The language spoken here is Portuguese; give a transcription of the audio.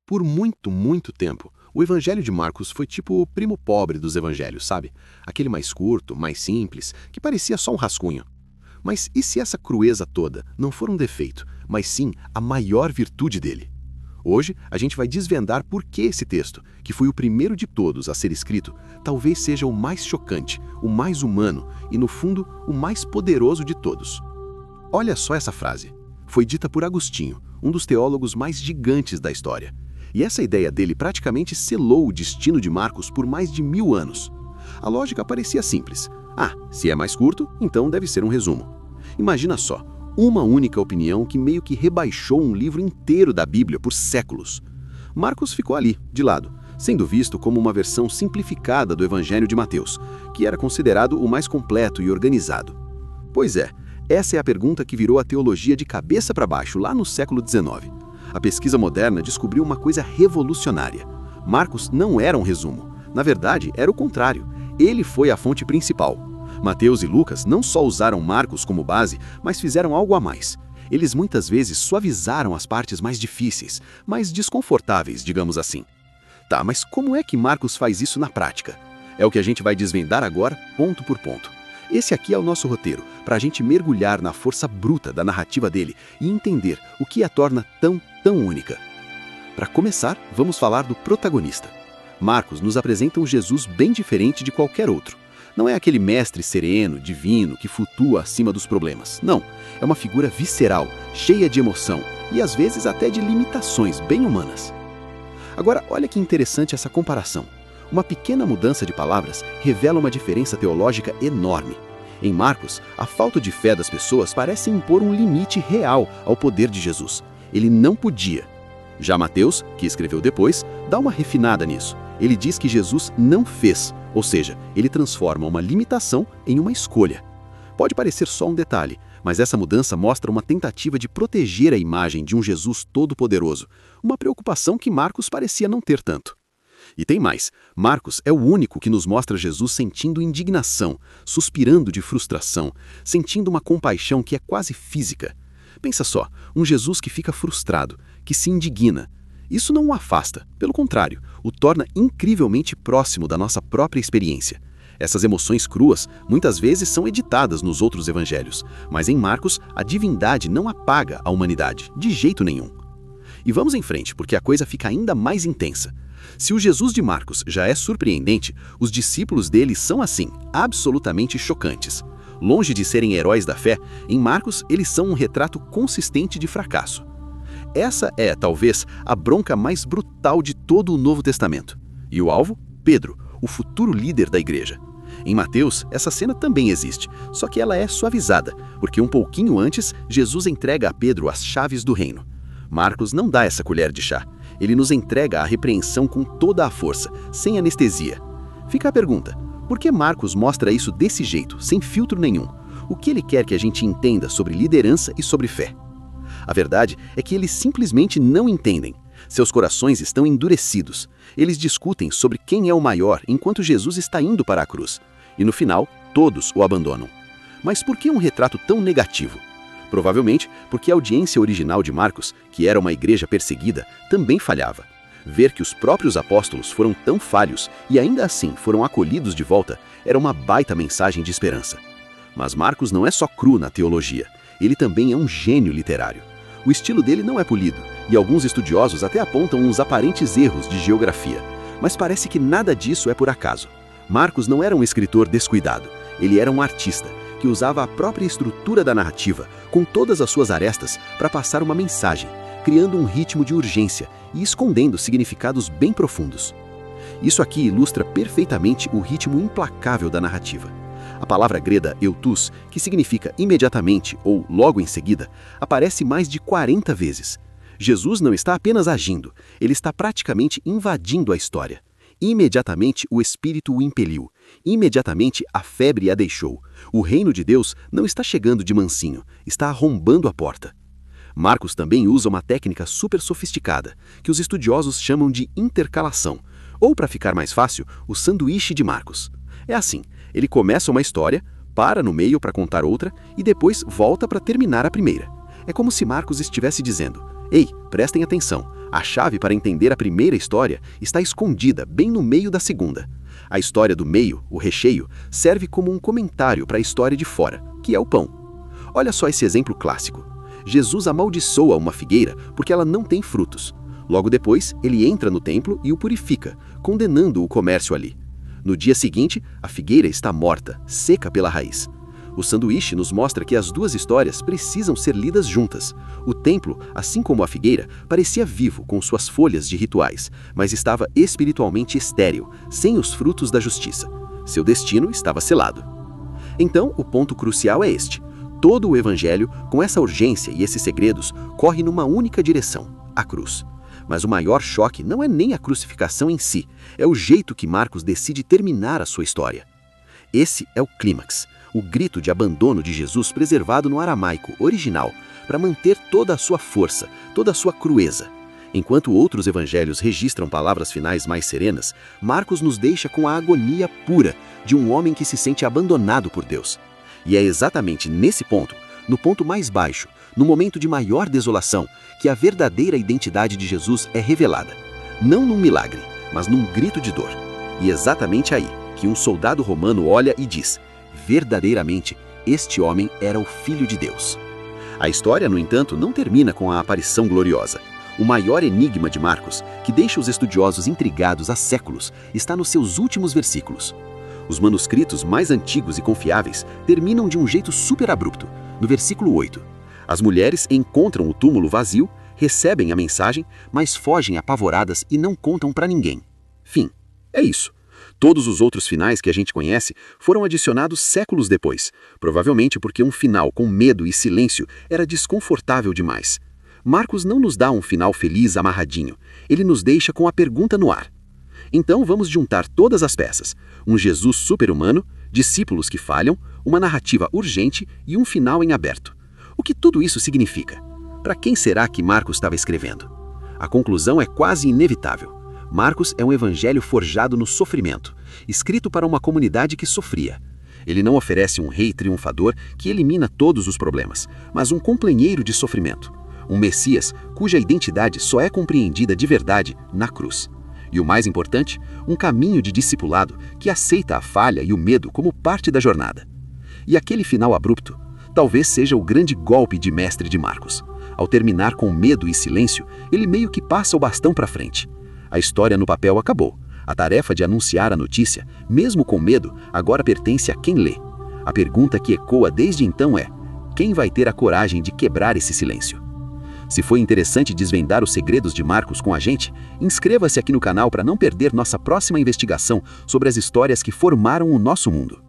Por muito, muito tempo, o Evangelho de Marcos foi tipo o primo pobre dos evangelhos, sabe? Aquele mais curto, mais simples, que parecia só um rascunho. Mas e se essa crueza toda não for um defeito, mas sim a maior virtude dele? Hoje, a gente vai desvendar por que esse texto, que foi o primeiro de todos a ser escrito, talvez seja o mais chocante, o mais humano e, no fundo, o mais poderoso de todos. Olha só essa frase. Foi dita por Agostinho, um dos teólogos mais gigantes da história. E essa ideia dele praticamente selou o destino de Marcos por mais de 1000 anos. A lógica parecia simples. Se é mais curto, então deve ser um resumo. Imagina só, uma única opinião que meio que rebaixou um livro inteiro da Bíblia por séculos. Marcos ficou ali, de lado, sendo visto como uma versão simplificada do Evangelho de Mateus, que era considerado o mais completo e organizado. Pois é, essa é a pergunta que virou a teologia de cabeça para baixo lá no século XIX. A pesquisa moderna descobriu uma coisa revolucionária. Marcos não era um resumo. Na verdade, era o contrário. Ele foi a fonte principal. Mateus e Lucas não só usaram Marcos como base, mas fizeram algo a mais. Eles muitas vezes suavizaram as partes mais difíceis, mais desconfortáveis, digamos assim. Tá, mas como é que Marcos faz isso na prática? É o que a gente vai desvendar agora, ponto por ponto. Esse aqui é o nosso roteiro, para a gente mergulhar na força bruta da narrativa dele e entender o que a torna tão única. Para começar, vamos falar do protagonista. Marcos nos apresenta um Jesus bem diferente de qualquer outro. Não é aquele mestre sereno, divino, que flutua acima dos problemas. Não, é uma figura visceral, cheia de emoção e às vezes até de limitações bem humanas. Agora, olha que interessante essa comparação. Uma pequena mudança de palavras revela uma diferença teológica enorme. Em Marcos, a falta de fé das pessoas parece impor um limite real ao poder de Jesus. Ele não podia. Já Mateus, que escreveu depois, dá uma refinada nisso. Ele diz que Jesus não fez, ou seja, ele transforma uma limitação em uma escolha. Pode parecer só um detalhe, mas essa mudança mostra uma tentativa de proteger a imagem de um Jesus todo-poderoso, uma preocupação que Marcos parecia não ter tanto. E tem mais, Marcos é o único que nos mostra Jesus sentindo indignação, suspirando de frustração, sentindo uma compaixão que é quase física. Pensa só, um Jesus que fica frustrado, que se indigna. Isso não o afasta, pelo contrário, o torna incrivelmente próximo da nossa própria experiência. Essas emoções cruas muitas vezes são editadas nos outros evangelhos, mas em Marcos a divindade não apaga a humanidade, de jeito nenhum. E vamos em frente, porque a coisa fica ainda mais intensa. Se o Jesus de Marcos já é surpreendente, os discípulos dele são assim, absolutamente chocantes. Longe de serem heróis da fé, em Marcos eles são um retrato consistente de fracasso. Essa é, talvez, a bronca mais brutal de todo o Novo Testamento. E o alvo? Pedro, o futuro líder da igreja. Em Mateus, essa cena também existe, só que ela é suavizada, porque um pouquinho antes, Jesus entrega a Pedro as chaves do reino. Marcos não dá essa colher de chá. Ele nos entrega a repreensão com toda a força, sem anestesia. Fica a pergunta, por que Marcos mostra isso desse jeito, sem filtro nenhum? O que ele quer que a gente entenda sobre liderança e sobre fé? A verdade é que eles simplesmente não entendem. Seus corações estão endurecidos. Eles discutem sobre quem é o maior enquanto Jesus está indo para a cruz. E no final, todos o abandonam. Mas por que um retrato tão negativo? Provavelmente porque a audiência original de Marcos, que era uma igreja perseguida, também falhava. Ver que os próprios apóstolos foram tão falhos e ainda assim foram acolhidos de volta era uma baita mensagem de esperança. Mas Marcos não é só cru na teologia, ele também é um gênio literário. O estilo dele não é polido, e alguns estudiosos até apontam uns aparentes erros de geografia. Mas parece que nada disso é por acaso. Marcos não era um escritor descuidado, ele era um artista, que usava a própria estrutura da narrativa, com todas as suas arestas, para passar uma mensagem, criando um ritmo de urgência e escondendo significados bem profundos. Isso aqui ilustra perfeitamente o ritmo implacável da narrativa. A palavra grega eutus, que significa imediatamente ou logo em seguida, aparece mais de 40 vezes. Jesus não está apenas agindo, ele está praticamente invadindo a história. Imediatamente o Espírito o impeliu, imediatamente a febre a deixou. O reino de Deus não está chegando de mansinho, está arrombando a porta. Marcos também usa uma técnica super sofisticada, que os estudiosos chamam de intercalação, ou, para ficar mais fácil, o sanduíche de Marcos. É assim, ele começa uma história, para no meio para contar outra e depois volta para terminar a primeira. É como se Marcos estivesse dizendo, Ei, prestem atenção. A chave para entender a primeira história está escondida bem no meio da segunda. A história do meio, o recheio, serve como um comentário para a história de fora, que é o pão. Olha só esse exemplo clássico. Jesus amaldiçoa uma figueira porque ela não tem frutos. Logo depois, ele entra no templo e o purifica, condenando o comércio ali. No dia seguinte, a figueira está morta, seca pela raiz. O sanduíche nos mostra que as duas histórias precisam ser lidas juntas. O templo, assim como a figueira, parecia vivo com suas folhas de rituais, mas estava espiritualmente estéril, sem os frutos da justiça. Seu destino estava selado. Então, o ponto crucial é este. Todo o evangelho, com essa urgência e esses segredos, corre numa única direção, a cruz. Mas o maior choque não é nem a crucificação em si, é o jeito que Marcos decide terminar a sua história. Esse é o clímax, o grito de abandono de Jesus preservado no aramaico original, para manter toda a sua força, toda a sua crueza. Enquanto outros evangelhos registram palavras finais mais serenas, Marcos nos deixa com a agonia pura de um homem que se sente abandonado por Deus. E é exatamente nesse ponto, no ponto mais baixo, no momento de maior desolação, que a verdadeira identidade de Jesus é revelada. Não num milagre, mas num grito de dor. E exatamente aí que um soldado romano olha e diz: verdadeiramente, este homem era o Filho de Deus. A história, no entanto, não termina com a aparição gloriosa. O maior enigma de Marcos, que deixa os estudiosos intrigados há séculos, está nos seus últimos versículos. Os manuscritos mais antigos e confiáveis terminam de um jeito super abrupto, no versículo 8. As mulheres encontram o túmulo vazio, recebem a mensagem, mas fogem apavoradas e não contam para ninguém. Fim. É isso. Todos os outros finais que a gente conhece foram adicionados séculos depois, provavelmente porque um final com medo e silêncio era desconfortável demais. Marcos não nos dá um final feliz amarradinho, ele nos deixa com a pergunta no ar. Então vamos juntar todas as peças, um Jesus super-humano, discípulos que falham, uma narrativa urgente e um final em aberto. O que tudo isso significa? Para quem será que Marcos estava escrevendo? A conclusão é quase inevitável. Marcos é um evangelho forjado no sofrimento, escrito para uma comunidade que sofria. Ele não oferece um rei triunfador que elimina todos os problemas, mas um companheiro de sofrimento. Um Messias cuja identidade só é compreendida de verdade na cruz. E o mais importante, um caminho de discipulado que aceita a falha e o medo como parte da jornada. E aquele final abrupto, talvez seja o grande golpe de mestre de Marcos. Ao terminar com medo e silêncio, ele meio que passa o bastão para frente. A história no papel acabou. A tarefa de anunciar a notícia, mesmo com medo, agora pertence a quem lê. A pergunta que ecoa desde então é: quem vai ter a coragem de quebrar esse silêncio? Se foi interessante desvendar os segredos de Marcos com a gente, inscreva-se aqui no canal para não perder nossa próxima investigação sobre as histórias que formaram o nosso mundo.